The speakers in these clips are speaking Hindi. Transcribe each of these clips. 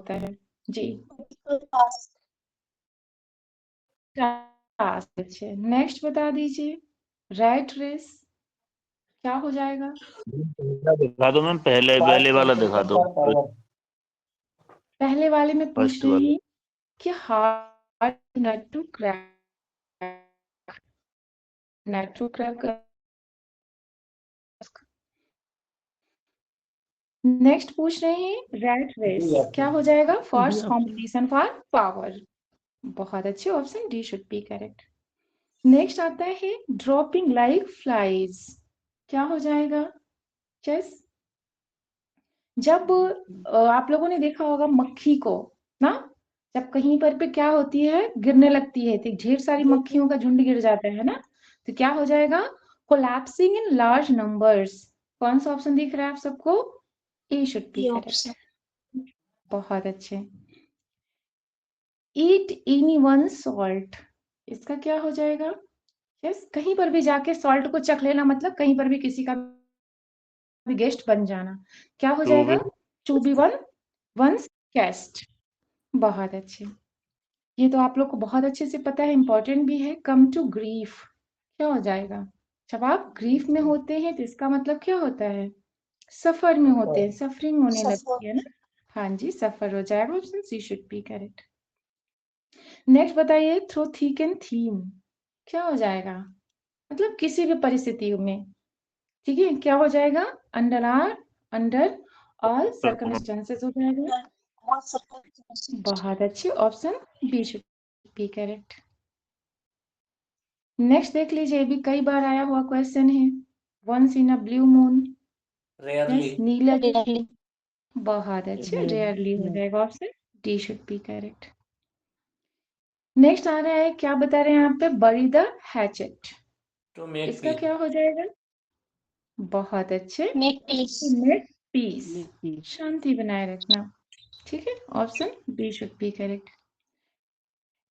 होता है जी। अच्छे, नेक्स्ट बता दीजिए। रैट रेस क्या हो जाएगा? दिखा दो मैम, पहले वाला दिखा दो। पहले वाले में पूछ फर्स्ट रहे वाला। हैं कि hard nut to crack. Next पूछ रहे हैं रैट रेस क्या हो जाएगा? Fierce competition for power. बहुत अच्छे, option D should be correct. Next आता है ड्रॉपिंग लाइक फ्लाइज क्या हो जाएगा? चेस। जब आप लोगों ने देखा होगा मक्खी को ना, जब कहीं पर पे क्या होती है, गिरने लगती है तो ढेर सारी मक्खियों का झुंड गिर जाता है ना, तो क्या हो जाएगा? Collapsing in large numbers. कौन सा ऑप्शन दिख रहा है आप सबको? ए शुड बी करेक्ट। बहुत अच्छे। ईट एनी वन सॉल्ट इसका क्या हो जाएगा? यस, कहीं पर भी जाके सॉल्ट को चख लेना, मतलब कहीं पर भी किसी का भी गेस्ट बन जाना। क्या हो जाएगा? To be one once guest. बहुत अच्छे, ये तो आप लोग को बहुत अच्छे से पता है, इंपॉर्टेंट भी है। कम टू ग्रीफ क्या हो जाएगा? जब आप ग्रीफ में होते हैं तो इसका मतलब क्या होता है? सफर में होते हैं, सफरिंग होने लगती है ना। हाँ जी, सफर हो जाएगा, option C should be correct. Next बताइए, थ्रू थिक एंड थीम क्या हो जाएगा? मतलब किसी भी परिस्थिति में, ठीक है, क्या हो जाएगा? अंडर ऑल सर्कमस्टेंसेस हो जाएगा। बहुत अच्छी, option B should be correct. Next देख लीजिए, ये भी कई बार आया हुआ क्वेश्चन है। Once in a blue moon, yes, नीला। बहुत अच्छे, रेयरली हो जाएगा, option D should be correct. Next आ रहा है, क्या बता रहे हैं यहाँ पे? बरी द हैचेट इसका क्या हो जाएगा? बहुत अच्छे, मेक पीस, शांति बनाए रखना, ठीक है, option B should be correct.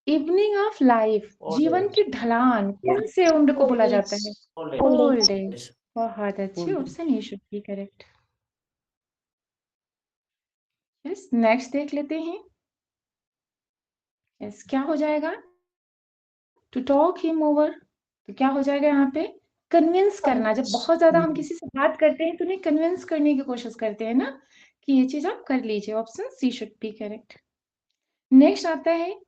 Evening of life जीवन की ढलान कौन से उम्र को बोला जाता है? Old age. बहुत अच्छे, option A should be correct. Yes, next देख लेते हैं। यस, क्या हो जाएगा? टू टॉक हिम ओवर तो क्या हो जाएगा यहाँ पे? कन्विंस करना। जब बहुत ज्यादा हम किसी से बात करते हैं तो उन्हें कन्विंस करने की कोशिश करते हैं ना, कि ये चीज आप कर लीजिए, option C should be correct. Next आता है,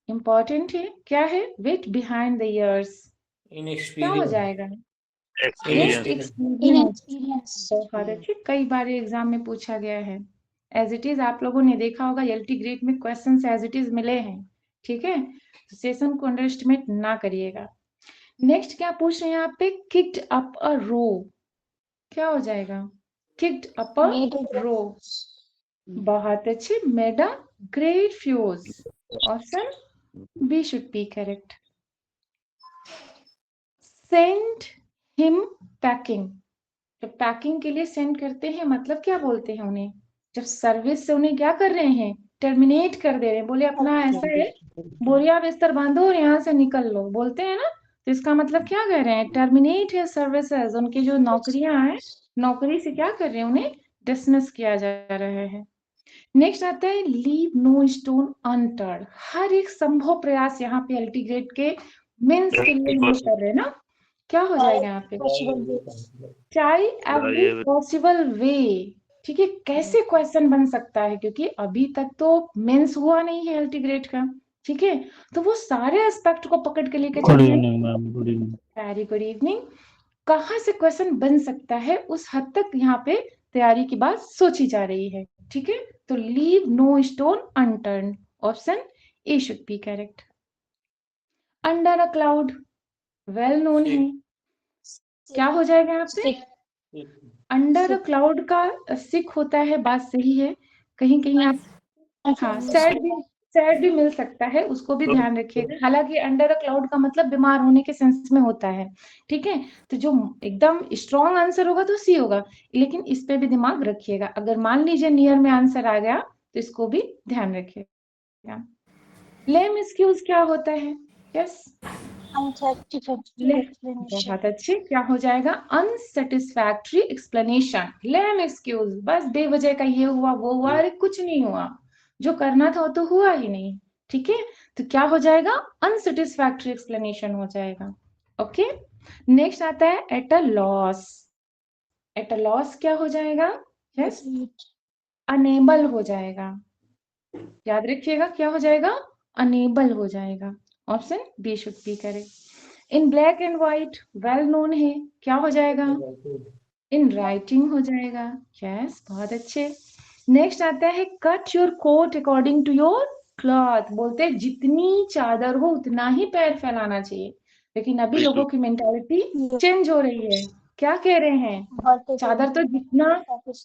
इंपॉर्टेंट है, क्या है? वेट बिहाइंड द इयर्स क्या हो जाएगा? एक्सपीरियंस। बहुत अच्छे, कई बार एग्जाम में पूछा गया है। एज इट इज आप लोगों ने देखा होगा, एलटी ग्रेड में क्वेश्चन एज इट इज मिले हैं, ठीक है, तो सेशन को अंडर एस्टिमेट ना करिएगा। नेक्स्ट क्या पूछ रहे हैं यहाँ पे? किक्ड अप अ रो क्या हो जाएगा? Kicked up a row. बहुत अच्छे, made a great fuss, option B should be correct. Send him packing जब पैकिंग के लिए सेंड करते हैं, मतलब क्या बोलते हैं उन्हें? जब सर्विस से उन्हें क्या कर रहे हैं? टर्मिनेट कर दे रहे हैं, बोले अपना ऐसा है, बोरिया बिस्तर बांधो और यहाँ से निकल लो, बोलते हैं ना, तो इसका मतलब क्या कह रहे हैं? टर्मिनेट है सर्विसेज, उनकी जो नौकरियां हैं, नौकरी से क्या कर रहे हैं? उन्हें डिसमिस किया जा रहा है। नेक्स्ट आता है, लीव नो स्टोन अनटर्न। हर एक संभव प्रयास यहाँ पे एलटी ग्रेड के मेंस के लिए हम लोग कर रहे हैं ना, क्या हो जाएगा यहाँ पे? ट्राई एवरी पॉसिबल वे, ठीक है, कैसे क्वेश्चन बन सकता है, क्योंकि अभी तक तो मेंस हुआ नहीं है एलटी ग्रेड का, ठीक है, तो वो सारे एस्पेक्ट को पकड़ के लेके चल रहे हैं। Very good evening. कहाँ से क्वेश्चन बन सकता है, उस हद तक यहाँ पे तैयारी की बात सोची जा रही है, ठीक है, तो leave no stone unturned, option A should be correct. Under a cloud well known है, क्या हो जाएगा यहाँ पे? अंडर अ क्लाउड का सिक होता है, बात सही है, कहीं कहीं आप, हाँ, सैड भी मिल सकता है, उसको भी ध्यान रखिएगा। हालांकि अंडर अ क्लाउड का मतलब बीमार होने के सेंस में होता है, ठीक है, तो जो एकदम स्ट्रॉन्ग आंसर होगा तो सी होगा, लेकिन इस पे भी दिमाग रखिएगा। अगर मान लीजिए नियर में आंसर आ गया तो इसको भी ध्यान रखिएगा। लेम एक्सक्यूज क्या होता है? यस, बहुत अच्छे, क्या हो जाएगा? Unsatisfactory explanation. लेम एक्सक्यूज, बस बेवजह का ये हुआ वो हुआ, अरे कुछ नहीं हुआ, जो करना था वो तो हुआ ही नहीं। ठीक है, तो क्या हो जाएगा, अनसेटिस्फैक्टरी एक्सप्लेनेशन हो जाएगा। ओके, नेक्स्ट आता है at a loss. At a loss क्या हो जाएगा, यस, अनेबल हो जाएगा। याद रखिएगा क्या हो जाएगा, अनेबल हो जाएगा। Option B should be correct. In black and white well known है, क्या हो जाएगा, इन राइटिंग हो जाएगा। यस, बहुत अच्छे। नेक्स्ट आता है cut your coat according to your cloth. बोलते हैं जितनी चादर हो उतना ही पैर फैलाना चाहिए, लेकिन अभी लोगों की मेंटालिटी चेंज हो रही है। क्या कह रहे हैं, चादर तो जितना,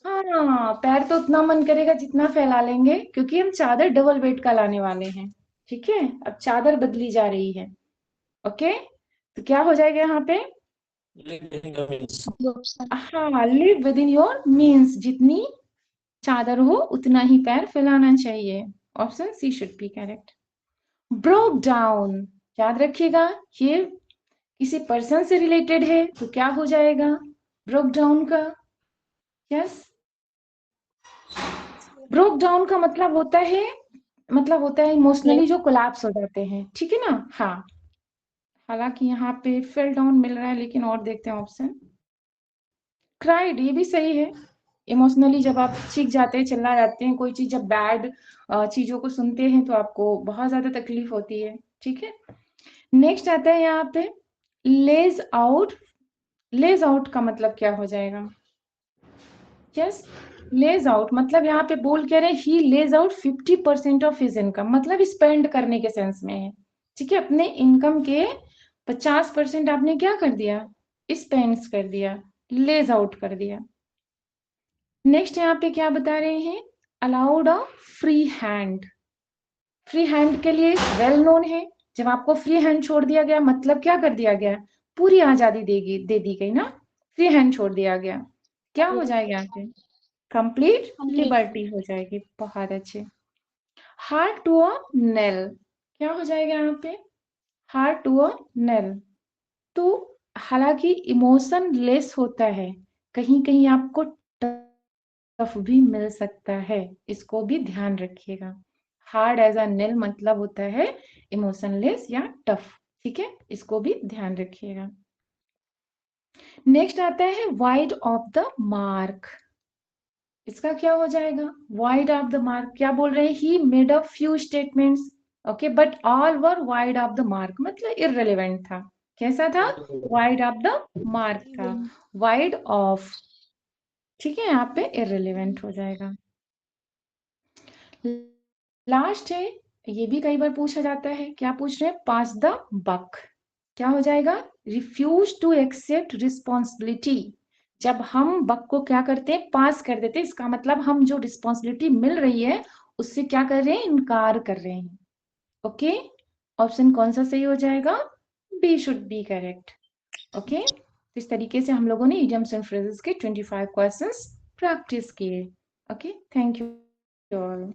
हाँ, पैर तो उतना मन करेगा जितना फैला लेंगे, क्योंकि हम चादर डबल बेड का लाने वाले हैं। ठीक है, अब चादर बदली जा रही है। ओके, तो क्या हो जाएगा यहाँ पे, हाँ, live within your means, जितनी चादर हो उतना ही पैर फैलाना चाहिए। Option C should be correct. Broke down, याद रखिएगा ये किसी पर्सन से रिलेटेड है, तो क्या हो जाएगा ब्रोक डाउन का, यस, ब्रोक डाउन का मतलब होता है इमोशनली जो कोलैप्स हो जाते हैं। ठीक है ना, हाँ, हालांकि यहाँ पे फेल डाउन मिल रहा है, लेकिन और देखते हैं ऑप्शन। क्राइड, ये भी सही है। इमोशनली जब आप चीख जाते हैं, चिल्ला जाते हैं, कोई चीज जब बैड चीजों को सुनते हैं तो आपको बहुत ज्यादा तकलीफ होती है। ठीक है, नेक्स्ट आता है यहाँ पे लेज आउट। लेज आउट का मतलब क्या हो जाएगा, यस, लेज आउट मतलब यहाँ पे बोल कह रहे हैं ही लेज आउट 50% ऑफ हिज इनकम, मतलब स्पेंड करने के सेंस में है। ठीक है, अपने इनकम के 50% आपने क्या कर दिया, स्पेंड्स कर दिया, लेज आउट कर दिया। नेक्स्ट यहाँ पे क्या बता रहे हैं, allowed a free hand. Free hand के लिए वेल नोन है, जब आपको फ्री हैंड छोड़ दिया गया मतलब क्या कर दिया गया, पूरी आजादी दे दी गई ना, फ्री हैंड छोड़ दिया गया, क्या हो जाएगा यहाँ पे, कंप्लीट लिबर्टी हो जाएगी। बहुत अच्छे। हार्ट टू अ नेल, क्या हो जाएगा यहाँ पे, हार्ट टू अ नेल। तो हालांकि इमोशन लेस होता है, कहीं कहीं आपको टफ भी मिल सकता है, इसको भी ध्यान रखिएगा। हार्ड एज अ नेल मतलब होता है इमोशनलेस या टफ। ठीक है, इसको भी ध्यान रखिएगा। नेक्स्ट आता है वाइड ऑफ द मार्क। इसका क्या हो जाएगा, वाइड ऑफ द मार्क क्या बोल रहे हैं, he made a few statements, okay, but all were wide of the mark, मतलब इररिलेवेंट था। कैसा था, वाइड ऑफ द मार्क था, वाइड ऑफ। ठीक है, यहाँ पे इररिलेवेंट हो जाएगा। लास्ट है, ये भी कई बार पूछा जाता है, क्या पूछ रहे हैं, पास द बक, क्या हो जाएगा, रिफ्यूज टू एक्सेप्ट रिस्पॉन्सिबिलिटी। जब हम बक को क्या करते हैं, पास कर देते हैं, इसका मतलब हम जो रिस्पॉन्सिबिलिटी मिल रही है उससे क्या कर रहे हैं, इनकार कर रहे हैं। ओके, ऑप्शन कौन सा सही हो जाएगा, B should be correct. Okay, इस तरीके से हम लोगों ने इडियम्स एंड फ्रेजेस के 25 क्वेश्चंस प्रैक्टिस किए। Okay, thank you all.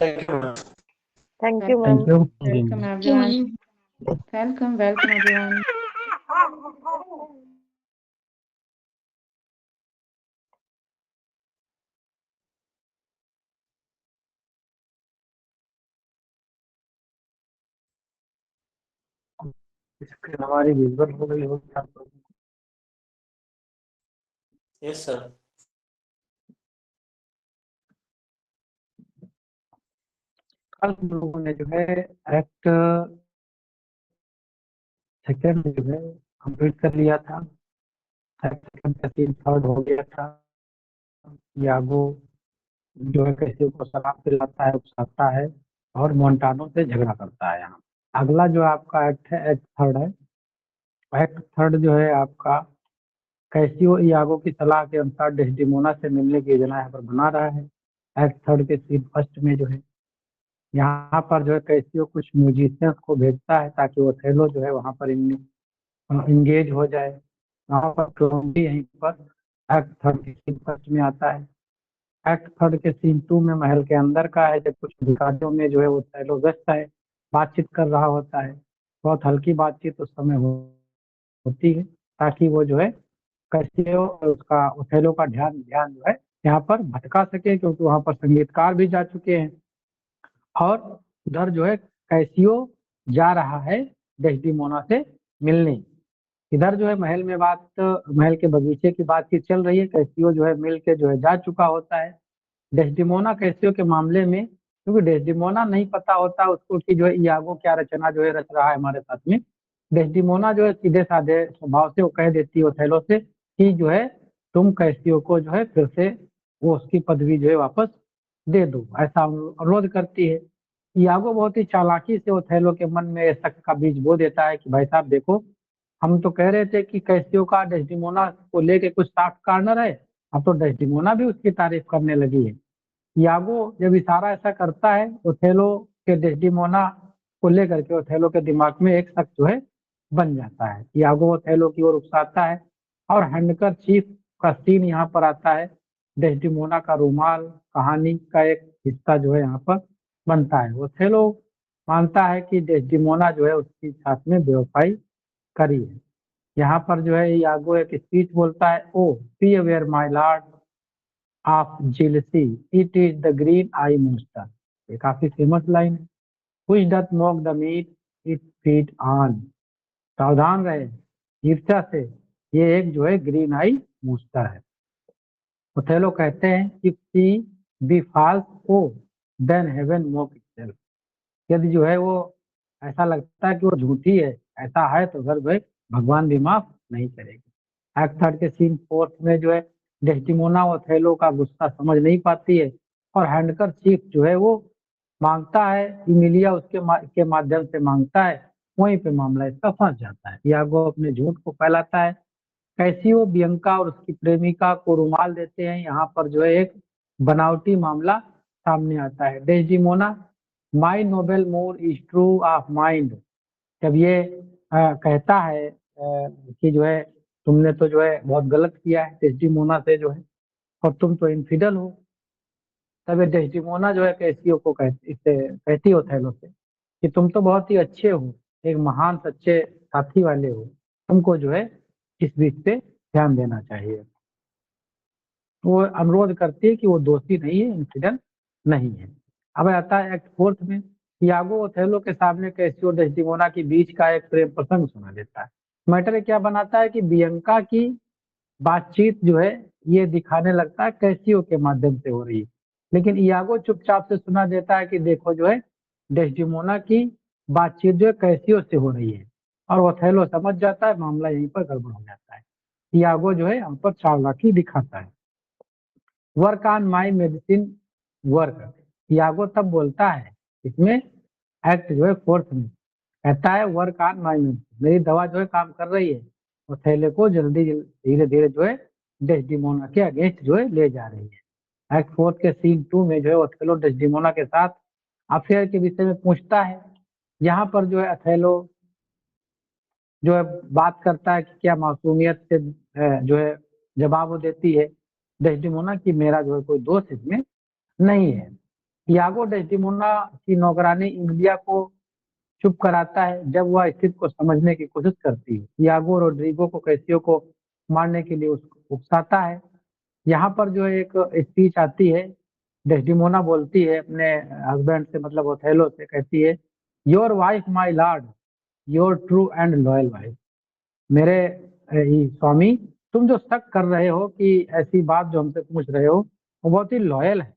Thank you ma'am. Thank you. Welcome everyone. Welcome everyone. Screen हमारी विजुअल हो गई होगी आप लोगों को। Yes sir. कल हम लोगों ने जो है एक्ट सेकेंड जो है कंप्लीट कर लिया था। एक्ट सेकेंड का सीन थर्ड हो गया था। यागो जो है कैसे को सलाम दिलाता है, उकसाता है और मोन्टानो से झगड़ा करता है। यहाँ अगला जो आपका एक्ट है, एक्ट थर्ड है। एक्ट थर्ड जो है आपका कैसियो यागो की सलाह के अनुसार डेस्डिमोना से मिलने की योजना यहाँ पर बना रहा है। एक्ट थर्ड के सीन फर्स्ट में जो है यहाँ पर जो है कैसियो कुछ म्यूजिशियंस को भेजता है ताकि वो थेलो जो है वहाँ पर इंगेज हो जाए। वहाँ पर क्रोम्बी यहीं पर एक्ट थर्ड के सीन फर्स्ट में आता है। एक्ट थर्ड के सीन टू में महल के अंदर का है, जब कुछ अधिकारियों में जो है वो थेलो व्यस्त है, बातचीत कर रहा होता है। बहुत हल्की बातचीत उस समय होती है ताकि वो जो है कैसियो और उसका ओथेलो का ध्यान ध्यान जो है यहाँ पर भटका सके, क्योंकि वहां पर संगीतकार भी जा चुके हैं। और उधर जो है कैसियो जा रहा है डेस्डिमोना से मिलने। इधर जो है महल के बगीचे की बातचीत चल रही है। कैसियो जो है मिल के जो है जा चुका होता है। डेस्डिमोना कैसियो के मामले में, क्योंकि डेस्डिमोना नहीं पता होता उसको कि जो है इयागो क्या रचना जो है रच रहा है हमारे साथ में। डेस्डिमोना जो है सीधे साधे स्वभाव से वो कह देती है ओथेलो से कि जो है तुम कैसियो को जो है फिर से वो उसकी पदवी जो है वापस दे दो, ऐसा अनुरोध करती है। इयागो बहुत ही चालाकी से ओथेलो के मन में शक का बीज बो देता है कि भाई साहब देखो, हम तो कह रहे थे कि कैसियो का डेस्डिमोना को लेके कुछ सॉफ्ट कॉर्नर है, अब तो डेस्डिमोना भी उसकी तारीफ करने लगी है। यागो जब इशारा ऐसा करता है ओथेलो के डेस्डिमोना को लेकर के, ओथेलो के दिमाग में एक शक जो है बन जाता है। यागो ओथेलो की ओर उकसाता है और हैंडकर चीफ का सीन यहाँ पर आता है। डेस्डिमोना का रुमाल कहानी का एक हिस्सा जो है यहाँ पर बनता है। ओथेलो मानता है कि डेस्डिमोना जो है उसके साथ में बेवफाई करी है। यहाँ पर जो है यागो एक स्पीच बोलता है, O be aware my lord of jealousy, it is the green eye monster। ये काफी फेमस लाइन है। which doth mock the meat it feed on। सावधान रहे ईर्ष्या से, ये एक जो है ग्रीन आई मूस्टर है। ओथेलो कहते हैं if she be false, oh then heaven mock itself। यदि जो है वो ऐसा लगता है कि वो झूठी है, ऐसा है तो फिर भाई भगवान भी माफ नहीं करेगी। एक्ट थर्ड के सीन फोर्थ में जो है डेस्टिमोना ओथेलो का गुस्सा समझ नहीं पाती है और हैंडकर चीफ जो है वो मांगता है, इमिलिया के माध्यम से मांगता है। वहीं पे मामला इसका फंस जाता है। यागो अपने झूठ को फैलाता है। कैसियो बियंका और उसकी प्रेमिका को रुमाल देते हैं। यहाँ पर जो है एक बनावटी मामला सामने आता है। Desdemona, my Nobel more is true of mind, जब ये कहता है कि जो है तुमने तो जो है बहुत गलत किया है डेस्डिमोना से जो है, और तुम तो इनफिडल हो। तब ये डेस्डिमोना जो है कैसियो को कहती हो ओथेलो से कि तुम तो बहुत ही अच्छे हो, एक महान सच्चे साथी वाले हो, तुमको जो है इस बीच पे ध्यान देना चाहिए। वो अनुरोध करती है कि वो दोषी नहीं है, इंसिडेंट नहीं है। अब आता है एक्ट फोर्थ में। यागो ओथेलो के सामने कैसियो डेस्डिमोना के बीच का एक प्रेम प्रसंग सुना देता है। मैटर क्या बनाता है कि बियंका की बातचीत जो है ये दिखाने लगता है कैसियो के माध्यम से हो रही है, लेकिन इयागो चुपचाप से सुना देता है कि देखो जो है डेस्डिमोना की बातचीत जो है कैसियो से हो रही है, और ओथेलो समझ जाता है, मामला यहीं पर गड़बड़ हो जाता है। इयागो जो है यहाँ पर चालाकी दिखाता है। Work on my medicine work, Iago तब बोलता है इसमें एक्ट जो है फोर्थ में, कहता है वर्क ऑन माई मेडिसिन, मेरी दवा जो है काम कर रही है। ओथेलो को जल्दी धीरे धीरे जो है डेस्डिमोना के अगेंस्ट जो है ले जा रही है। एक्ट फोर्थ के सीन 2 में जो है ओथेलो डेस्डिमोना के साथ अफेयर के विषय में पूछता है। यहाँ पर जो है ओथेलो जो है बात करता है कि क्या मासूमियत से जो है जवाब वो देती है डेस्डिमोना कि मेरा जो है कोई दोष इसमें नहीं है। यागो डेस्डिमोना की नौकरानी इमिलिया को चुप कराता है जब वह स्थिति को समझने की कोशिश करती है। यागो रोड्रिगो को कैसियो को मारने के लिए उसको उकसाता है। यहाँ पर जो है एक स्पीच आती है। डेस्डिमोना बोलती है अपने हस्बैंड से, मतलब ओथेलो से, कहती है your wife my lord, your true and loyal wife. मेरे स्वामी, तुम जो शक कर रहे हो कि ऐसी बात जो हमसे पूछ रहे हो वो बहुत ही लॉयल है,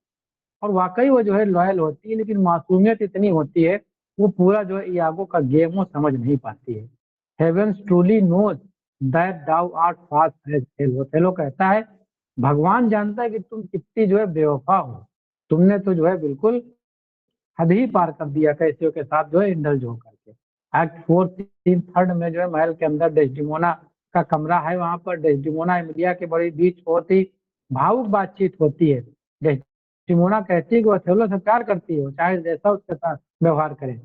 और वाकई वो जो है लॉयल होती है, लेकिन मासूमियत इतनी होती है वो पूरा जो है इयागो का गेम वो समझ नहीं पाती है। Heavens truly knows that thou art फास्ट एज हेल, ओथेलो कहता है भगवान जानता है कि तुम कितनी जो है बेवफा हो, तुमने तो जो है बिल्कुल हद ही पार कर दिया कैसियो के साथ जो है इंडल्ज हो करके। एक्ट फोर्थ सीन थर्ड में जो है महल के अंदर डेस्डिमोना का कमरा है, वहां पर डेस्डिमोना इमिलिया के बड़ी बीच बहुत ही भावुक बातचीत होती है। डेस्डिमोना कहती है कि ओथेलो से प्यार करती है, चाहे जैसा उसके साथ व्यवहार करे।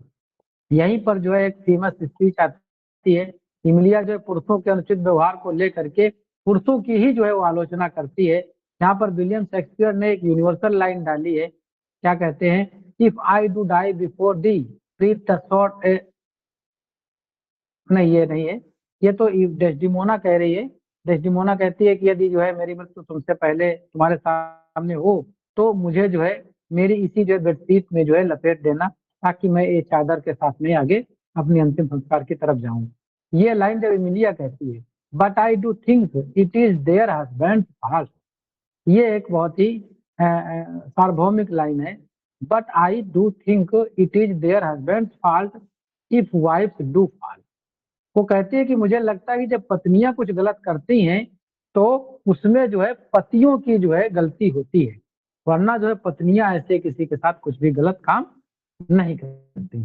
यहीं पर जो है एक फेमस स्पीच आती है। इमिलिया जो है पुरुषों के अनुचित व्यवहार को लेकर के पुरुषों की ही जो है वो आलोचना करती है। यहाँ पर विलियम शेक्सपियर ने एक यूनिवर्सल लाइन डाली है। क्या कहते हैं, if I do die before thee breathe the short, नहीं ये नहीं है, ये तो डेस्डिमोना कह रही है। डेस्डिमोना कहती है कि यदि जो है मेरी मृत्यु तुमसे पहले तुम्हारे साथ सामने हो तो मुझे जो है मेरी इसी जो है बेडशीट में जो है लपेट देना, ताकि मैं ये चादर के साथ में आगे अपनी अंतिम संस्कार की तरफ जाऊं। ये लाइन जब इमिलिया कहती है, but I do think it is their husband fault, ये एक बहुत ही सार्वभौमिक लाइन है। But I do think it is their husband fault if wives do fault. वो कहती है कि मुझे लगता है कि जब पत्नियां कुछ गलत करती हैं तो उसमें जो है पतियों की जो है गलती होती है, वरना जो है पत्नियां ऐसे किसी के साथ कुछ भी गलत काम नहीं करती।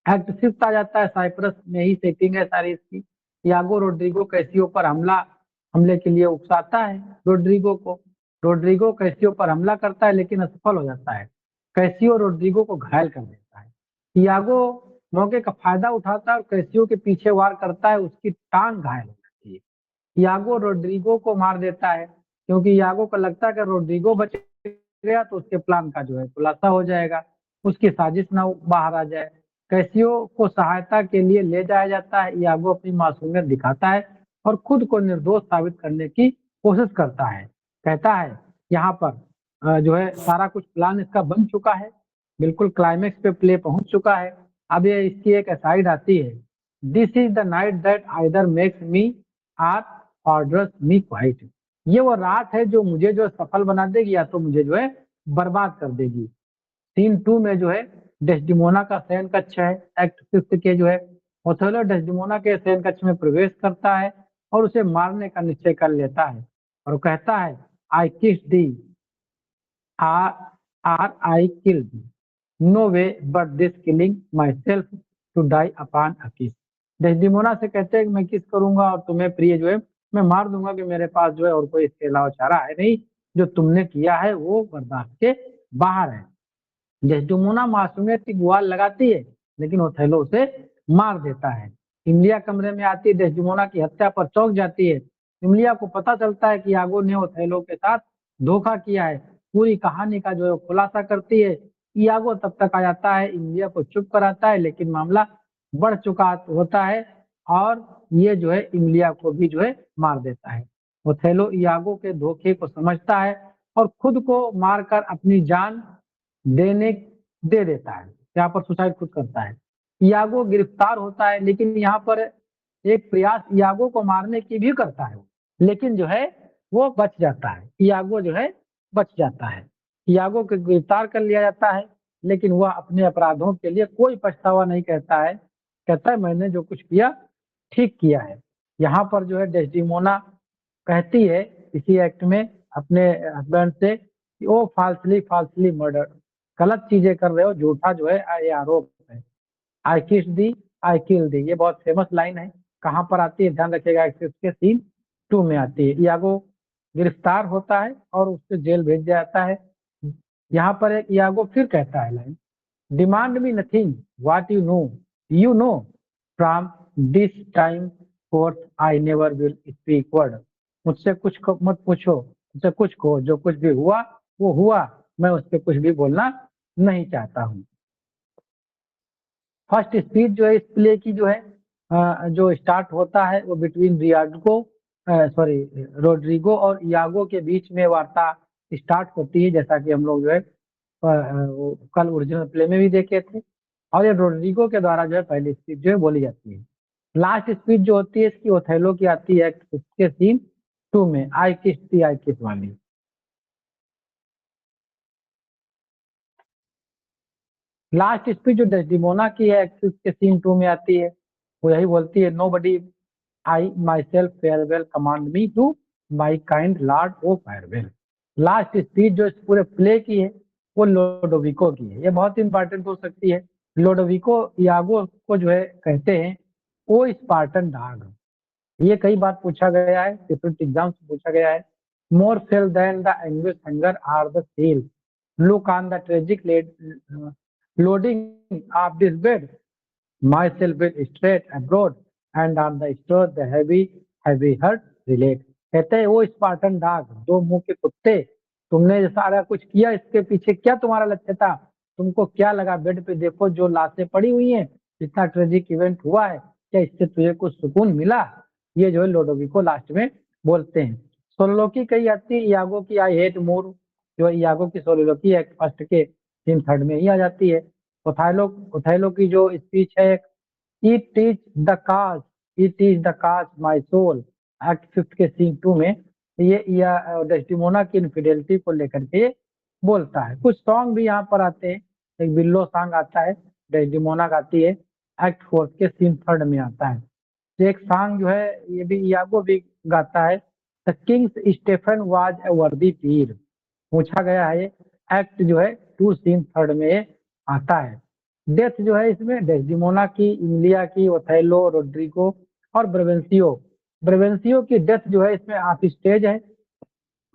एक्ट फिफ्थ आ जाता है, साइप्रस में ही सेटिंग है सारी इसकी। यागो रोड्रिगो कैसियो पर हमले के लिए उकसाता है रोड्रिगो को। रोड्रिगो कैसियो पर हमला करता है लेकिन असफल हो जाता है। कैसियो रोड्रिगो को घायल कर देता है। यागो मौके का फायदा उठाता है और कैसियो के पीछे वार करता है, उसकी टांग घायल हो जाती है। यागो रोड्रिगो को मार देता है क्योंकि यागो को लगता है कि रोड्रिगो बच गया तो उसके प्लान का जो है खुलासा हो जाएगा, उसकी साजिश ना बाहर आ जाए। कैसियो को सहायता के लिए ले जाया जाता है। यागो अपनी मासूमियत दिखाता है और खुद को निर्दोष साबित करने की कोशिश करता है। कहता है यहाँ पर जो है सारा कुछ प्लान इसका बन चुका है, बिल्कुल क्लाइमेक्स पे प्ले पहुंच चुका है। अब ये इसकी एक साइड आती है, this is the night that either makes me or orders me quite. ये वो रात है जो मुझे जो सफल बना देगी या तो मुझे जो है बर्बाद कर देगी। सीन 2 में जो है डेस्डिमोना का शयन कक्ष है। एक्ट फिफ्थ के जो है ओथेलो डेस्डिमोना के शयन कक्ष में प्रवेश करता है और उसे मारने का निश्चय कर लेता है और वो कहता है I kiss thee ere I kill thee, no way but this killing myself to die upon a kiss. Desdemona से कहते हैं कि मैं किस करूंगा और तुम्हें प्रिय जो है मैं मार दूंगा कि मेरे पास जो है और कोई इसके अलावा चारा है नहीं, जो तुमने किया है वो बर्दाश्त के बाहर है। डेस्डिमोना मासूमियत की गुहार लगाती है लेकिन ओथेलो उसे मार देता है। इमलिया कमरे में आती है, डेस्डिमोना की हत्या पर चौंक जाती है। इमलिया को पता चलता है कि यागो ने ओथेलो के साथ धोखा किया है। पूरी कहानी का जो है खुलासा करती है। यागो तब तक आ जाता है, इमलिया को चुप कराता है, लेकिन मामला बढ़ चुका होता है और ये जो है इमलिया को भी जो है मार देता है। ओथेलो यागो के धोखे को समझता है और खुद को मारकर अपनी जान देने दे देता है, यहाँ पर सुसाइड खुद करता है। यागो गिरफ्तार होता है लेकिन यहाँ पर एक प्रयास यागो को मारने की भी करता है, लेकिन जो है वो बच जाता है। यागो जो है बच जाता है। यागो को गिरफ्तार कर लिया जाता है लेकिन वह अपने अपराधों के लिए कोई पछतावा नहीं कहता है, कहता है मैंने जो कुछ किया ठीक किया है। यहाँ पर जो है डेस्डिमोना कहती है इसी एक्ट में अपने हस्बैंड से कि ओ फाल्सली मर्डर, गलत चीजें कर रहे हो, झूठा जो है ये आरोप है। I kiss the I kill दी, ये बहुत फेमस लाइन है। कहाँ पर आती है ध्यान रखिएगा, इसके सीन 2 में आती है। यागो गिरफ्तार होता है और उससे जेल भेज दिया जाता है। यहाँ पर एक यागो फिर कहता है line, demand me nothing what you know from this time fourth I never will speak word. मुझसे कुछ मत पूछो, मुझसे कुछ कहो, जो कुछ भी हुआ वो हुआ, मैं उस पर कुछ भी बोलना नहीं चाहता हूँ। फर्स्ट स्पीच जो है इस प्ले की जो है जो स्टार्ट होता है वो बिटवीन रोड्रिगो और यागो के बीच में वार्ता स्टार्ट होती है, जैसा कि हम लोग जो है कल ओरिजिनल प्ले में भी देखे थे। और ये रोड्रिगो के द्वारा जो है पहली स्पीच जो है बोली जाती है। लास्ट स्पीच जो होती है इसकी ओथेलो की आती है इसके सीन 2 में, आई किस वाली। लास्ट स्पीच जो डेस्डिमोना की है के सीन 2 में आती है, वो यही बोलती है, nobody I myself farewell commend me to my kind lord O farewell. Last speech जो इस पूरे प्ले की है वो लोडोविको की है। ये बहुत इंपॉर्टेंट हो सकती है। लोडोविको यागो को जो है कहते हैं ओ स्पार्टन डॉग। ये कई बार पूछा गया है, डिफरेंट एग्जाम्स में पूछा गया है। More fell than the anguish hunger or the sea, look on the tragic loading of this bed, myself will straight abroad and on the store the heavy heart relate। कहते हैं वो स्पार्टन डॉग, दो मुंह के कुत्ते, तुमने सारा कुछ किया, इसके पीछे क्या तुम्हारा लक्ष्य था? तुमको क्या लगा? बेड पे देखो जो लाशें पड़ी हुई हैं, इतना ट्रेजिक इवेंट हुआ है, क्या इससे तुझे कुछ सुकून मिला? ये जो है लोडोविको लास्ट में बोलते हैं। सोलोलोकी कही जाती है यागो की आई हेट मोर, जो यागो की सोलोलोकी है फर्स्ट के सीन थर्ड में ही आ जाती है। ओथेलो की जो स्पीच है it is the cause, it is the cause my soul, act fifth के सीन 2 में ये डेस्टिमोना की इनफिडेलिटी को लेकर के बोलता है। कुछ सॉन्ग भी यहाँ पर आते हैं, एक बिल्लो सॉन्ग आता है डेस्टिमोना गाती है, एक्ट फोर्थ के सीन थर्ड में आता है। तो एक सॉन्ग जो है ये भी यागो भी गाता है, the king's Stephen was a worthy peer, पूछा गया है, एक्ट जो है 2 सीन थर्ड में आता है। डेथ जो है इसमें डेस्डिमोना की, इमिलिया की, ओथेलो, रोड्रिगो और ब्रेवेंसियो, ब्रेवेंसियो की डेथ जो है इसमें ऑफ स्टेज है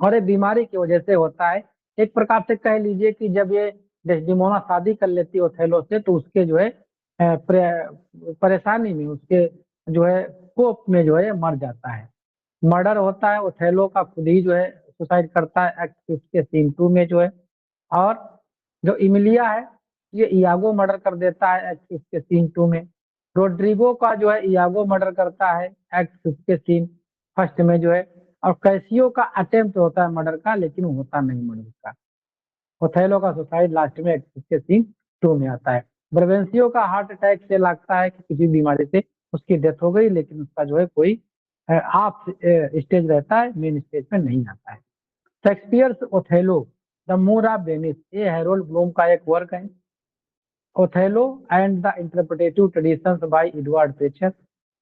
और एक बीमारी की वजह से होता है। एक प्रकार से कह लीजिए कि जब ये डेस्डिमोना शादी कर लेती है ओथेलो से तो उसके जो है परेशानी में, उसके जो है कोप में जो है मर जाता है। मर्डर होता है, ओथेलो का खुद ही जो है सुसाइड करता है एक्ट फिफ्थ के सीन 2 में जो है। और जो इमिलिया है ये इयागो मर्डर कर देता है एक्ट फिफ्थ के सीन 2 में। रोड्रिगो का जो है इयागो मर्डर करता है एक्ट फिफ्थ के सीन फर्स्ट में जो है। और कैसियो का अटेम्प्ट होता है मर्डर का, लेकिन वो होता नहीं मर्डर का। ओथेलो का सुसाइड लास्ट में एक्ट फिफ्थ के सीन 2 में आता है। ब्रेवेंसियो का हार्ट अटैक से लगता है कि किसी बीमारी से उसकी डेथ हो गई, लेकिन उसका जो है कोई आप स्टेज रहता है, मेन स्टेज पे नहीं आता है। Shakespeare's Othello the Moor of Venice, ये हैरोल्ड ब्लूम का एक वर्क है। Othello and the interpretive traditions by Edward Pechter,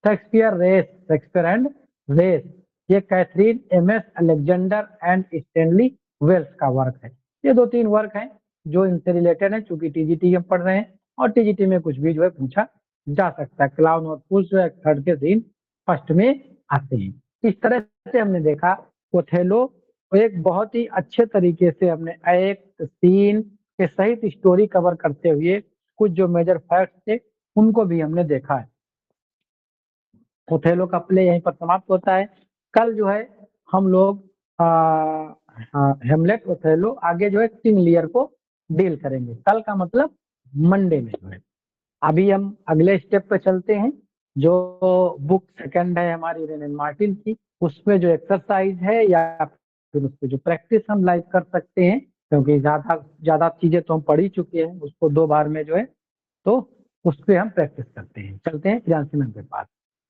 Shakespeare race, Shakespeare and race, ये Catherine MS Alexander and Stanley Wells का वर्क है। ये 2-3 वर्क हैं जो इनसे रिलेटेड है, चूंकि टीजीटी हम पढ़ रहे हैं और टीजीटी में कुछ भी जो है पूछा जा सकता है। क्लाउन और फूल जो है थर्ड के सीन फर्स्ट में आते हैं। इस तरह से हमने देखा ओथेलो एक बहुत ही अच्छे तरीके से हमने एक्ट सीन के सहित स्टोरी कवर करते हुए कुछ जो मेजर फैक्ट्स थे उनको भी हमने देखा है। ओथेलो का प्ले यहीं पर समाप्त होता है। कल जो है हम लोग हेमलेट, ओथेलो, आगे जो है किंग लियर को डील करेंगे। कल का मतलब मंडे में जो है। अभी हम अगले स्टेप पे चलते हैं, जो बुक सेकंड है हमारी रेन मार्टिन की, उसमें जो एक्सरसाइज है या फिर उसको जो प्रैक्टिस हम लाइव कर सकते हैं, क्योंकि ज्यादा चीजें तो हम पढ़ ही चुके हैं, उसको 2 बार में जो है तो उस पर हम प्रैक्टिस करते हैं। चलते हैं प्रियांशी मैम के पास।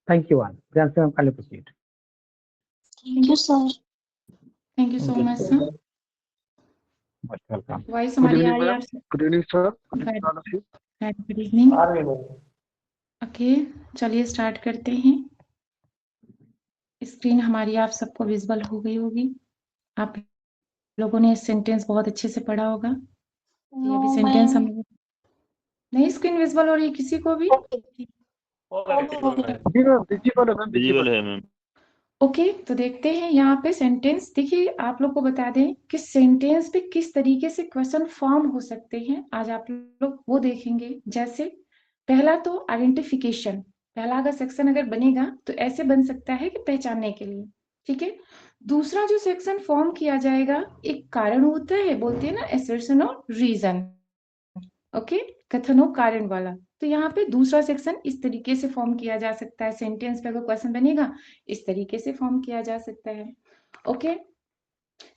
Thank you all. Priyanshi ma'am काले proceed. Thank you sir. Thank you so much sir. Welcome. Voice हमारी आ रही है आपसे? Good evening sir. Good evening. Okay, चलिए स्टार्ट करते हैं। स्क्रीन हमारी आप सबको विजिबल हो गई होगी। आप लोगों ने सेंटेंस बहुत अच्छे से पढ़ा होगा। ये अभी सेंटेंस हम नहीं, स्क्रीन विजिबल हो रही है किसी को भी? विजिबल है मैम। ओके, तो देखते हैं यहाँ पे सेंटेंस। देखिए, आप लोग को बता दें कि सेंटेंस पे किस तरीके से क्वेश्चन फॉर्म हो सकते हैं, आज आप लोग वो देखेंगे। जैसे पहला तो आइडेंटिफिकेशन, पहला अगर सेक्शन अगर बनेगा तो ऐसे बन सकता है कि पहचानने के लिए, ठीक है। दूसरा जो सेक्शन फॉर्म किया जाएगा, एक कारण होता है, बोलते हैं ना एसर्शन और रीजन, ओके, कथन और कारण वाला। तो यहाँ पे दूसरा सेक्शन इस तरीके से फॉर्म किया जा सकता है। सेंटेंस पे अगर क्वेश्चन बनेगा इस तरीके से फॉर्म किया जा सकता है, ओके।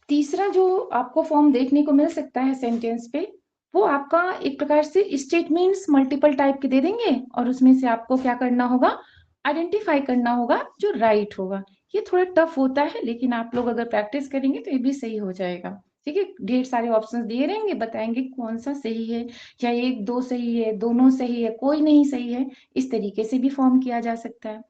तीसरा जो आपको फॉर्म देखने को मिल सकता है सेंटेंस पे, वो आपका एक प्रकार से स्टेटमेंट्स मल्टीपल टाइप के दे देंगे और उसमें से आपको क्या करना होगा, आइडेंटिफाई करना होगा जो राइट होगा। ये थोड़ा टफ होता है, लेकिन आप लोग अगर प्रैक्टिस करेंगे तो ये भी सही हो जाएगा, ठीक है। ढेर सारे ऑप्शंस दिए रहेंगे, बताएंगे कौन सा सही है, या 1-2 सही है, दोनों सही है, कोई नहीं सही है। इस तरीके से भी फॉर्म किया जा सकता है।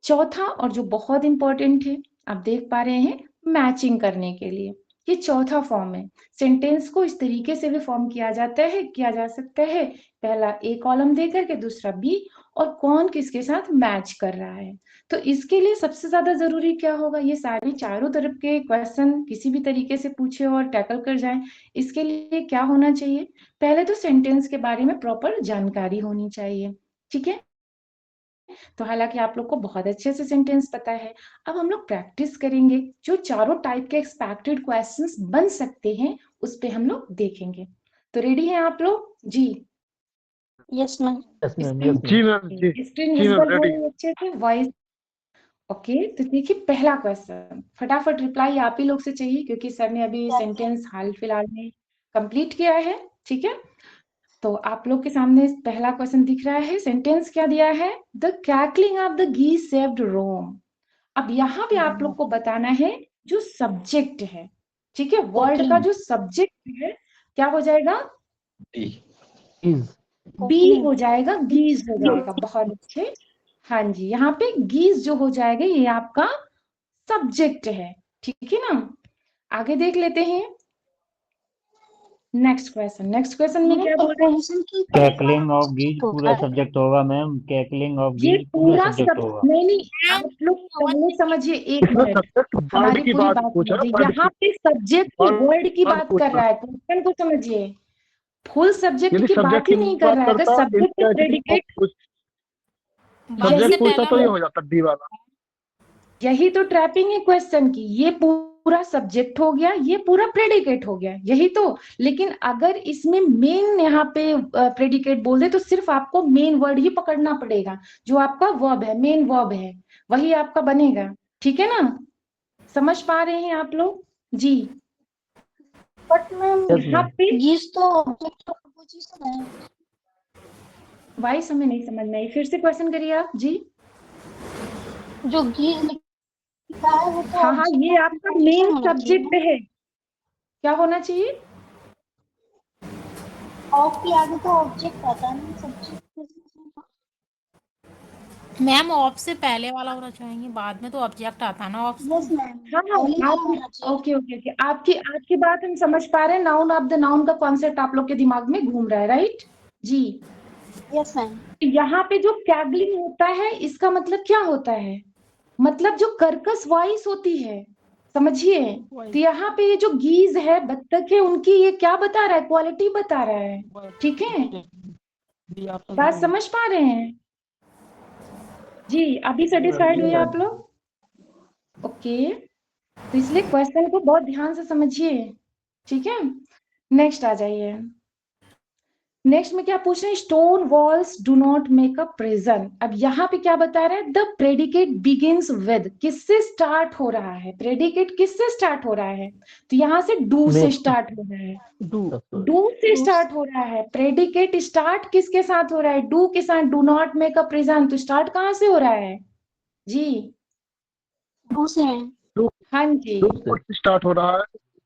चौथा और जो बहुत इंपॉर्टेंट है, आप देख पा रहे हैं, मैचिंग करने के लिए ये चौथा फॉर्म है। सेंटेंस को इस तरीके से भी फॉर्म किया जा सकता है, पहला ए कॉलम दे करके दूसरा बी, और कौन किसके साथ मैच कर रहा है। तो इसके लिए सबसे ज्यादा जरूरी क्या होगा, ये सारे चारों तरफ के क्वेश्चन किसी भी तरीके से पूछे और टैकल कर जाए, इसके लिए क्या होना चाहिए, पहले तो सेंटेंस के बारे में प्रॉपर जानकारी होनी चाहिए, ठीक है। तो हालांकि आप लोग को बहुत अच्छे से सेंटेंस पता है। अब हम लोग प्रैक्टिस करेंगे, जो चारों टाइप के एक्सपेक्टेड क्वेश्चंस बन सकते हैं उस पे हम लोग देखेंगे। तो रेडी हैं आप लोग जी? Yes ma'am. जी मैम, जी स्क्रीन जी मैम, विजिबल हो रेडी। रही है अच्छे से? वॉइस ओके, तो देखिए पहला क्वेश्चन, फटाफट रिप्लाई आप ही लोग से चाहिए क्योंकि सर ने अभी सेंटेंस हाल फिलहाल में कंप्लीट किया है। ठीक है, तो आप लोग के सामने पहला क्वेश्चन दिख रहा है। सेंटेंस क्या दिया है? द कैकलिंग ऑफ द गीस सेव्ड रोम। अब यहाँ पे आप लोग को बताना है जो सब्जेक्ट है। ठीक है, वर्ड का जो सब्जेक्ट है क्या हो जाएगा? बी हो जाएगा, गीज हो जाएगा। बहुत अच्छे। हाँ जी, यहाँ पे गीज जो हो जाएगा ये आपका सब्जेक्ट है। ठीक है ना, आगे देख लेते हैं नेक्स्ट क्वेश्चन में क्या बोल रहे हैं? कैकलिंग ऑफ गीज पूरा सब्जेक्ट होगा मैम, कैकलिंग ऑफ ये गीज पूरा पूरा सब्जेक्ट सब होगा। नहीं, आप लोग पहले समझिए, एक मिनट हमारी पूरी बात समझिए। यहाँ पे सब्जेक्ट की वर्ड की बात कर रहा है, क्वेश्चन को समझिए। फुल सब्जेक्ट की बात ही नहीं कर रहा है। अगर सब्जेक्ट को प्रेडिकेट, यही पूछता तो ये हो जाता डी वाला। यही तो ट्रैपिंग है क्वेश्चन की। ये पूरा सब्जेक्ट हो गया, ये पूरा प्रेडिकेट हो गया, यही तो। लेकिन अगर इसमें मेन यहाँ पे प्रेडिकेट बोल दे तो सिर्फ आपको मेन वर्ड ही पकड़ना पड़ेगा, जो आपका वर्ब है, मेन वर्ब है, वही आपका बनेगा। ठीक है ना, समझ पा रहे हैं आप लोग? जी, बट मैम यहाँ पे गीज तो ऑब्जेक्ट ऑफ पोजीशन है। वाइस हमें नहीं समझ में आई, फिर से क्वेश्चन करिए आप जी। जो गीज लिखा है वो तो हाँ हाँ, ये आपका मेन सब्जेक्ट है। क्या होना चाहिए? ऑफ के आगे तो ऑब्जेक्ट आता है ना, सब्जेक्ट। मैम ऑफ से पहले वाला होना चाहिए, बाद में तो ऑब्जेक्ट आता है ना ऑफ से। यस मैम, हाँ हाँ, ओके ओके ओके, आपकी बात हम समझ पा रहे हैं। नाउन ऑफ द नाउन का कॉन्सेप्ट आप लोग के दिमाग में घूम रहा है, राइट जी? Yes ma'am. यहाँ पे जो कैगलिंग होता है इसका मतलब क्या होता है? मतलब जो कर्कश वॉइस होती है, समझिए। तो यहाँ पे ये जो गीज है, बत्तख है, उनकी ये क्या बता रहा है? क्वालिटी बता रहा है। ठीक है, बात समझ पा रहे हैं जी? अभी सेटिस्फाइड हुए आप लोग? ओके, तो इसलिए क्वेश्चन को बहुत ध्यान से समझिए। ठीक है, नेक्स्ट आ जाइए। नेक्स्ट में क्या पूछ रहे हैं? Stone walls do not make a prison. अब यहाँ पे क्या बता रहे हैं? द प्रेडिकेट बिगिंस विद, किससे स्टार्ट हो रहा है? प्रेडिकेट किससे स्टार्ट हो रहा है? तो यहाँ से डू से स्टार्ट हो रहा है, डू से स्टार्ट हो रहा है। प्रेडिकेट स्टार्ट किसके साथ हो रहा है? डू के साथ। Do not make a prison, तो स्टार्ट कहाँ से हो रहा है जी? डू से है। हाँ जी, स्टार्ट हो रहा है।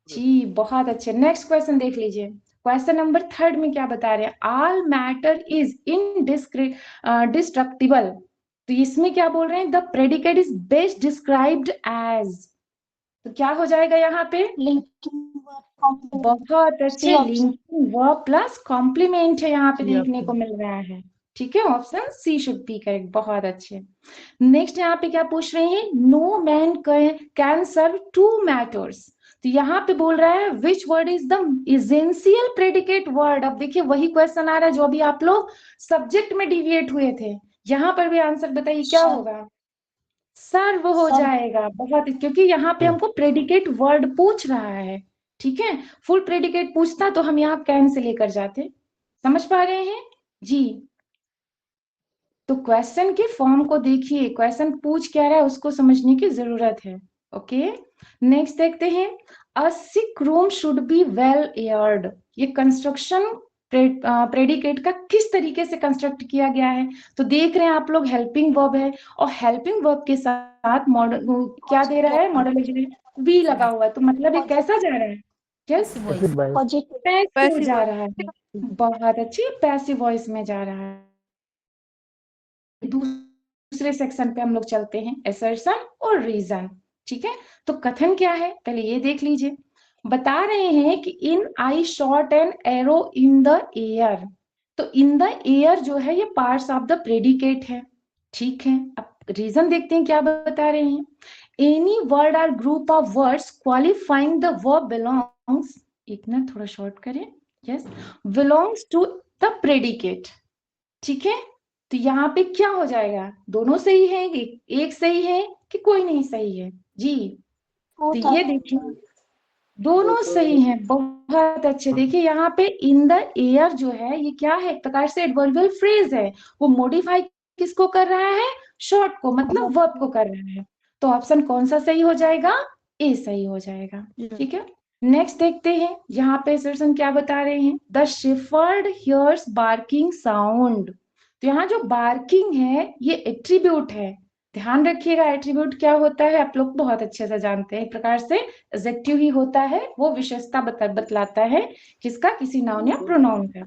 जी बहुत अच्छे। नेक्स्ट क्वेश्चन देख लीजिए। क्वेश्चन नंबर 3 में क्या बता रहे हैं? All matter is destructible. तो इसमें क्या बोल रहे हैं? The predicate is best described as. तो क्या हो जाएगा यहाँ पे? लिंकिंग वर्ब, बहुत अच्छे, लिंकिंग वर्ब प्लस कॉम्प्लीमेंट है यहाँ पे देखने को मिल रहा है। ठीक है, option C should be correct. बहुत अच्छे। नेक्स्ट यहाँ पे क्या पूछ रहे हैं? No man can serve two masters. तो यहाँ पे बोल रहा है which word is the essential predicate word. अब देखिए वही क्वेश्चन आ रहा है जो अभी आप लोग सब्जेक्ट में डिविएट हुए थे। यहाँ पर भी आंसर बताइए क्या होगा? सर्व हो जाएगा। बहुत, क्योंकि यहाँ पे हमको प्रेडिकेट वर्ड पूछ रहा है। ठीक है, फुल प्रेडिकेट पूछता तो हम यहाँ कैन से लेकर जाते। समझ पा रहे हैं जी? तो क्वेश्चन के फॉर्म को देखिए, क्वेश्चन पूछ क्या रहा है उसको समझने की जरूरत है। ओके, नेक्स्ट देखते हैं। A sick room should be well aired. ये कंस्ट्रक्शन प्रेडिकेट का किस तरीके से कंस्ट्रक्ट किया गया है? तो देख रहे हैं आप लोग, हेल्पिंग वर्ब है और हेल्पिंग वर्ब के साथ मॉडल क्या दे रहा है? मॉडल बी लगा हुआ है। तो मतलब ये कैसा जा रहा है? यस, पैसिव जा रहा है। बहुत अच्छी, पैसिव वॉइस में जा रहा है। दूसरे सेक्शन पे हम लोग चलते हैं, असर्शन और रीजन। ठीक है, तो कथन क्या है पहले ये देख लीजिए। बता रहे हैं कि in I shot an arrow in the air. तो इन द एयर जो है ये पार्ट्स ऑफ द प्रेडिकेट है। ठीक है, अब रीजन देखते हैं क्या बता रहे हैं। Any word or group of words qualifying the verb belongs, एक मिनट थोड़ा शॉर्ट करें, yes, belongs to the predicate. ठीक है, तो यहाँ पे क्या हो जाएगा? दोनों सही है, एक सही है कि कोई नहीं सही है जी? तो ये देखिए दोनों सही हैं। बहुत अच्छे। देखिए यहाँ पे इन द एयर जो है ये क्या है? एक प्रकार से एडवर्बियल फ्रेज है। वो मॉडिफाई किसको कर रहा है? शॉर्ट को, मतलब वर्ब को कर रहा है। तो ऑप्शन कौन सा सही हो जाएगा? ए सही हो जाएगा। ठीक है, नेक्स्ट देखते हैं यहाँ पे सर्सन क्या बता रहे हैं। The shepherd hears barking sound. तो यहाँ जो बार्किंग है ये एट्रीब्यूट है, ध्यान रखिएगा। एट्रीब्यूट क्या होता है आप लोग बहुत अच्छे से जानते हैं, एक प्रकार से एडजेक्टिव ही होता है, वो विशेषता बतलाता है किसका? किसी नाउन या प्रोनाउन का।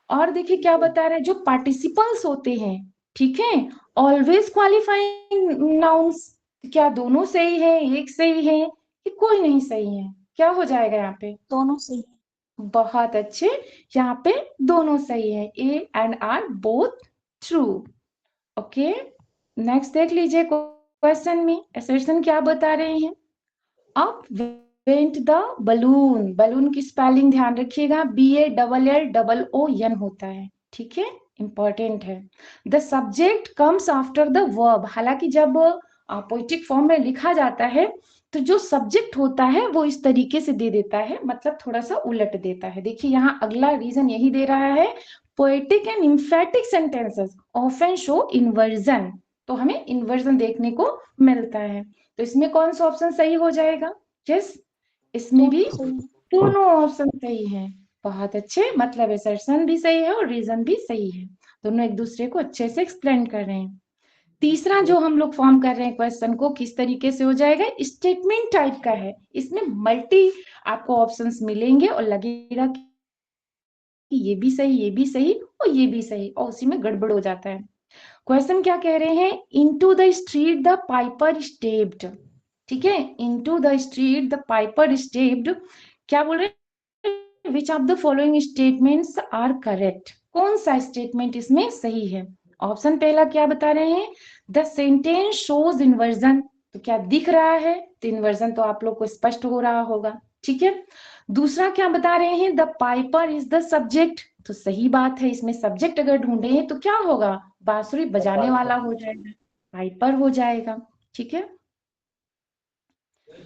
और देखिए क्या बता रहे हैं, जो पार्टिसिपल्स होते हैं, ठीक है, ऑलवेज क्वालिफाइंग नाउन्स, क्या दोनों सही है, एक सही है कि कोई नहीं सही है? क्या हो जाएगा यहाँ पे? दोनों सही। बहुत अच्छे, यहाँ पे दोनों सही है, A and R both true. Okay, next देख लीजिए क्वेश्चन में असर्शन क्या बता रहे हैं। Up went the balloon, balloon की स्पेलिंग ध्यान रखिएगा, BALLOON होता है, ठीक है, इंपॉर्टेंट है। The subject comes after the verb, हालांकि जब पोइटिक फॉर्म में लिखा जाता है तो जो सब्जेक्ट होता है वो इस तरीके से दे देता है, मतलब थोड़ा सा उलट देता है। देखिए यहाँ अगला रीजन यही दे रहा है, poetic and emphatic sentences often show inversion, तो हमें इन्वर्जन देखने को मिलता है। तो इसमें कौन सा ऑप्शन सही हो जाएगा? यस, इसमें भी दोनों ऑप्शन सही है। बहुत अच्छे, मतलब असर्शन भी सही है और रीजन भी सही है, दोनों एक दूसरे को अच्छे से एक्सप्लेन कर रहे हैं। तीसरा जो हम लोग फॉर्म कर रहे हैं क्वेश्चन को, किस तरीके से हो जाएगा? स्टेटमेंट टाइप का है, इसमें मल्टी आपको ऑप्शंस मिलेंगे और लगेगा कि ये भी सही, ये भी सही और ये भी सही, और उसी में गड़बड़ हो जाता है। क्वेश्चन क्या कह रहे हैं? Into the street the piper stepped, ठीक है, into the street the piper stepped, क्या बोल रहे हैं? Which of the following statements are correct, कौन सा स्टेटमेंट इसमें सही है? ऑप्शन पहला क्या बता रहे हैं? द सेंटेंस शोज इन्वर्जन, तो क्या दिख रहा है? तो इन्वर्जन तो आप लोग को स्पष्ट हो रहा होगा, ठीक है। दूसरा क्या बता रहे हैं? The Piper is the subject, तो सही बात है, इसमें सब्जेक्ट अगर ढूंढे तो क्या होगा? बांसुरी बजाने वाला हो जाएगा, पाइपर हो जाएगा, ठीक है।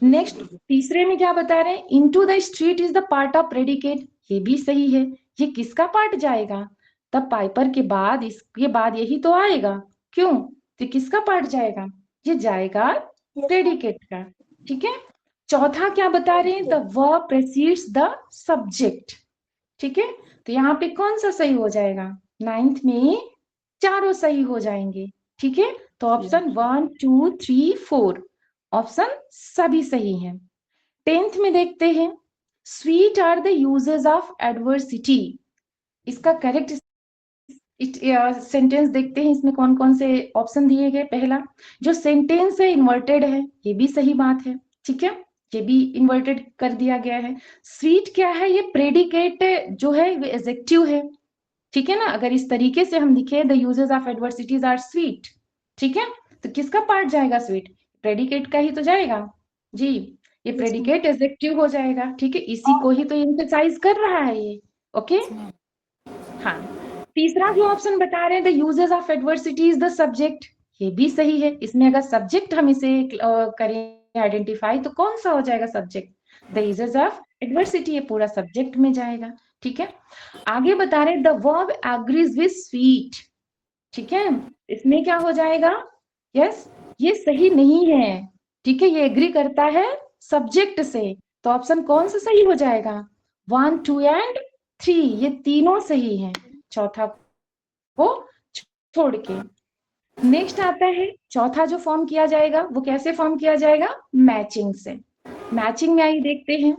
नेक्स्ट तीसरे में क्या बता रहे हैं? Into the street is the part of predicate, ये भी सही है। ये किसका पार्ट जाएगा? तब पाइपर के बाद इसके बाद यही तो आएगा, क्यों? तो किसका पार्ट जाएगा? ये जाएगा प्रेडिकेट का, ठीक है। चौथा क्या बता रहे हैं? द वर्ब प्रेसीड्स द सब्जेक्ट, ठीक है। तो यहाँ पे कौन सा सही हो जाएगा? नाइन्थ में चारों सही हो जाएंगे, ठीक है। तो ऑप्शन 1 2 3 4 ऑप्शन सभी सही हैं। 10th में देखते हैं, sweet are the uses of adversity, इसका करेक्ट सेंटेंस देखते हैं, इसमें कौन कौन से ऑप्शन दिए गए। पहला जो सेंटेंस है इन्वर्टेड है, ये भी सही बात है, ठीक है, ये भी इन्वर्टेड कर दिया गया है। स्वीट क्या है? ये प्रेडिकेट जो है वो एडजेक्टिव है, ठीक है ना। अगर इस तरीके से हम लिखे the uses of adversities are sweet, ठीक है, तो किसका पार्ट जाएगा? स्वीट, प्रेडिकेट का ही तो जाएगा जी, ये प्रेडिकेट एडजेक्टिव हो जाएगा, ठीक है, इसी को ही तो एम्फसाइज कर रहा है ये, ओके। हाँ, तीसरा जो ऑप्शन बता रहे हैं the uses of adversity is the subject, ये भी सही है। इसमें अगर सब्जेक्ट हम इसे करें आइडेंटिफाई तो कौन सा हो जाएगा? Subject, the uses of adversity, ये पूरा सब्जेक्ट में जाएगा, ठीक है। आगे बता रहे हैं the verb agrees with sweet, ठीक है, इसमें क्या हो जाएगा? यस, ये सही नहीं है, ठीक है, ये एग्री करता है सब्जेक्ट से, तो ऑप्शन कौन सा सही हो जाएगा? 1 2 एंड 3, ये तीनों सही हैं, चौथा को छोड़ के। नेक्स्ट आता है चौथा जो फॉर्म किया जाएगा, वो कैसे फॉर्म किया जाएगा? मैचिंग से। मैचिंग में आइए देखते हैं।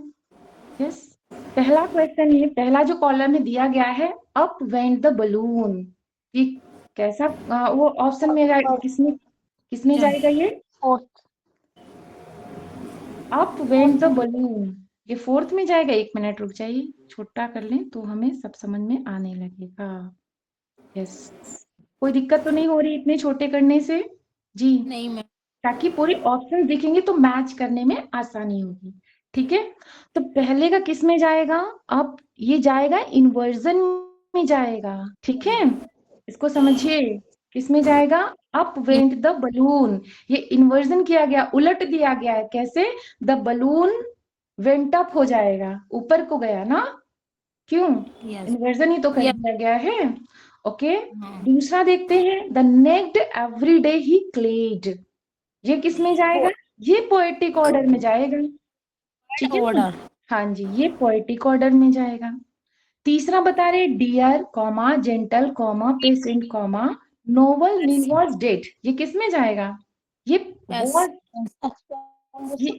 यस, पहला क्वेश्चन है, पहला जो कॉलम में दिया गया है, अप वेंट द बलून, ये कैसा वो ऑप्शन में किसमें जाएगा? ये fourth. Up went the balloon, ये फोर्थ में जाएगा। एक मिनट रुक जाइए, छोटा कर लें तो हमें सब समझ में आने लगेगा। यस, कोई दिक्कत तो नहीं हो रही इतने छोटे करने से? जी नहीं मैम। ताकि पूरे ऑप्शन दिखेंगे तो मैच करने में आसानी होगी, ठीक है। तो पहले का किस में जाएगा? अब ये जाएगा इन्वर्जन में जाएगा, ठीक है, इसको समझिए, किस में जाएगा? अप वेंट द बलून, ये इन्वर्जन किया गया, उलट दिया गया है। कैसे? द बलून वेंट अप हो जाएगा, ऊपर को गया ना, क्यों? यस। इन्वर्जन ही तो कर Yes. दिया गया है, ओके। हाँ। दूसरा देखते हैं, the next every day he called, ये किस में जाएगा? ये पोएटिक ऑर्डर में जाएगा, ठीक है ना? ऑर्डर। हाँ जी, ये पोएटिक ऑर्डर में जाएगा। तीसरा बता रहे dear comma gentle comma patient comma noble Nell was dead, ये किस में जाएगा? ये was ये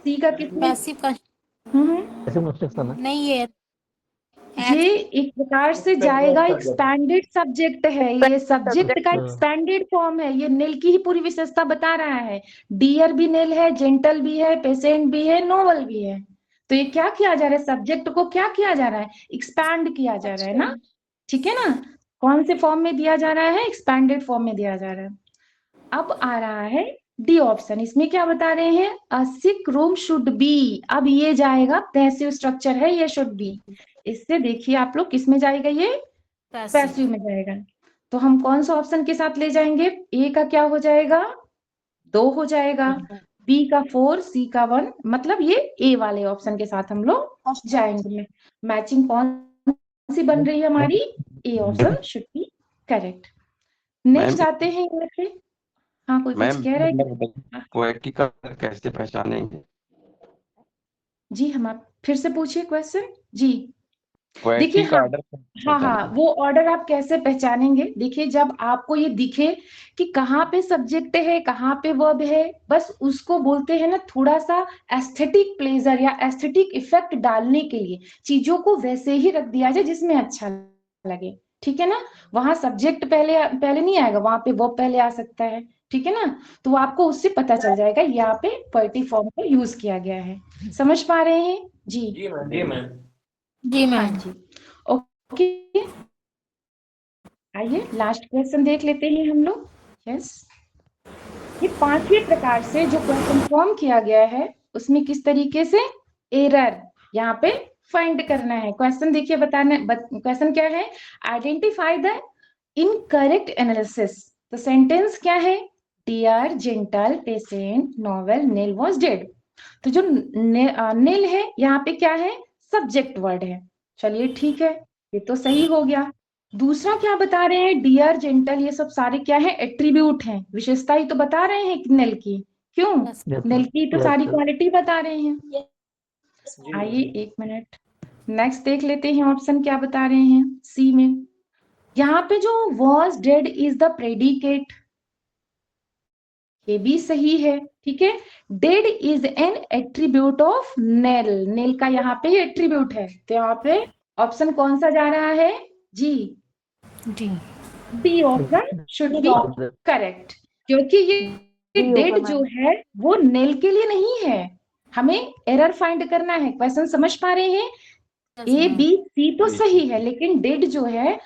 सी का किस में? पैसिव का ऐसे कंस्ट्रक्शन है। नहीं, ये ये एक प्रकार से जाएगा, एक्सपैंडेड सब्जेक्ट है, ये सब्जेक्ट का एक्सपैंडेड फॉर्म है, ये नेल की ही पूरी विशेषता बता रहा है। डियर भी नेल है, जेंटल भी है, पेशेंट भी है, नोबल भी है। तो ये क्या किया जा रहा है? सब्जेक्ट को क्या किया जा रहा है? एक्सपैंड किया जा रहा है ना, ठीक है ना? कौन से फॉर्म में दिया जा रहा है? एक्सपैंडेड फॉर्म में दिया जा रहा है। अब आ रहा है डी ऑप्शन, इसमें क्या बता रहे हैं? A sick room should B, अब ये जाएगा पैसिव स्ट्रक्चर है, ये शुड बी। इससे देखिए आप लोग किस में जाएगा? ये पैसिव में जाएगा। तो हम कौन सा ऑप्शन के साथ ले जाएंगे? ए का क्या हो जाएगा? 2 हो जाएगा, बी का 4, सी का 1, मतलब ये ए वाले ऑप्शन के साथ हम लोग जाएंगे। मैचिंग कौन सी बन रही है हमारी? A option should be correct. Next आते हैं यहाँ पे। हाँ, कोई कुछ कह रहा है? पोएटिक ऑर्डर कैसे पहचानेंगे? जी, हम आप फिर से पूछिए क्वेश्चन जी। देखिए, पोएटिक हाँ ऑर्डर हाँ हाँ, वो ऑर्डर आप कैसे पहचानेंगे? देखिए, जब आपको ये दिखे कि कहाँ पे सब्जेक्ट है, कहाँ पे वर्ब है, बस उसको बोलते हैं ना, थोड़ा सा एस्थेटिक प्लेजर या एस्थेटिक इफेक्ट डालने के लिए चीजों को वैसे ही रख दिया जाए जिसमें अच्छा लगे, ठीक है ना? वहां सब्जेक्ट पहले पहले नहीं आएगा, वहां पे वर्ब पहले आ सकता है, ठीक है ना? तो आपको उससे पता चल जाएगा यहाँ पे पोएटिक फॉर्म का यूज किया गया है। समझ पा रहे हैं जी? जी हाँ मैम। जी, ओके। आइए लास्ट क्वेश्चन देख लेते हैं हम लोग। यस, ये 5वें प्रकार से जो क्वेश्चन फॉर्म किया गया है उसमें किस तरीके से एरर यहाँ पे फाइंड करना है। क्वेश्चन देखिए, क्वेश्चन क्या है? Identify the incorrect analysis. तो सेंटेंस क्या है? Dear gentle patient noble Nell was dead. तो जो नेल है यहाँ पे क्या है? सब्जेक्ट वर्ड है। चलिए ठीक है, ये तो सही हो गया। दूसरा क्या बता रहे हैं? डियर जेंटल, ये सब सारे क्या है? एट्रीब्यूट हैं, विशेषता ही तो बता रहे हैं नेल की। क्यों? नेल की तो सारी क्वालिटी बता रहे हैं। आइए एक मिनट, नेक्स्ट देख लेते हैं ऑप्शन क्या बता रहे हैं। सी में यहाँ पे जो was dead is the predicate, ये भी सही है, ठीक है। Dead is an attribute of nail, nail का यहाँ पे एट्रीब्यूट है, तो यहाँ पे ऑप्शन कौन सा जा रहा है जी? जी, D option should be correct, क्योंकि ये डेड जो है वो नेल के लिए नहीं है, हमें एरर फाइंड करना है। क्वेश्चन समझ पा रहे हैं? ए बी सी तो सही है, लेकिन डेड जो है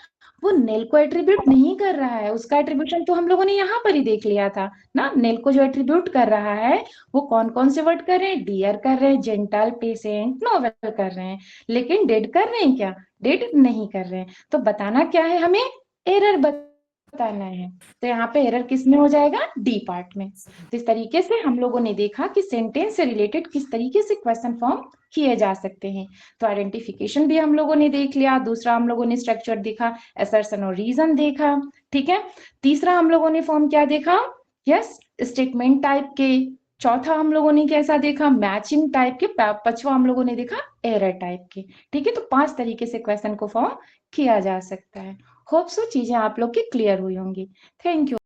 वो नेल को एट्रीब्यूट नहीं कर रहा है। उसका एट्रीब्यूशन तो हम लोगों ने यहाँ पर ही देख लिया था ना। नेल को जो एट्रीब्यूट कर रहा है वो कौन कौन से वर्ड कर रहे हैं? डियर कर रहे हैं, जेंटल, पेशेंट, नोवेल कर रहे हैं, लेकिन डेड कर रहे हैं क्या? डेड नहीं कर रहे हैं। तो बताना क्या है हमें? एरर बताना है। तो यहाँ पे एरर किस में हो जाएगा? डी पार्ट में। तो इस तरीके से हम लोगों ने देखा कि सेंटेंस से रिलेटेड किस तरीके से क्वेश्चन फॉर्म किए जा सकते हैं। तो आइडेंटिफिकेशन भी हम लोगों ने देख लिया, दूसरा हम लोगों ने स्ट्रक्चर देखा, असर्शन और रीजन देखा, ठीक है। तीसरा हम लोगों ने फॉर्म क्या देखा? यस, स्टेटमेंट टाइप के। चौथा हम लोगों ने कैसा देखा? मैचिंग टाइप के। पांचवा हम लोगों ने देखा एरर टाइप के, ठीक है। तो 5 तरीके से क्वेश्चन को फॉर्म किया जा सकता है। होप सो चीजें आप लोग की क्लियर हुई होंगी। Thank you.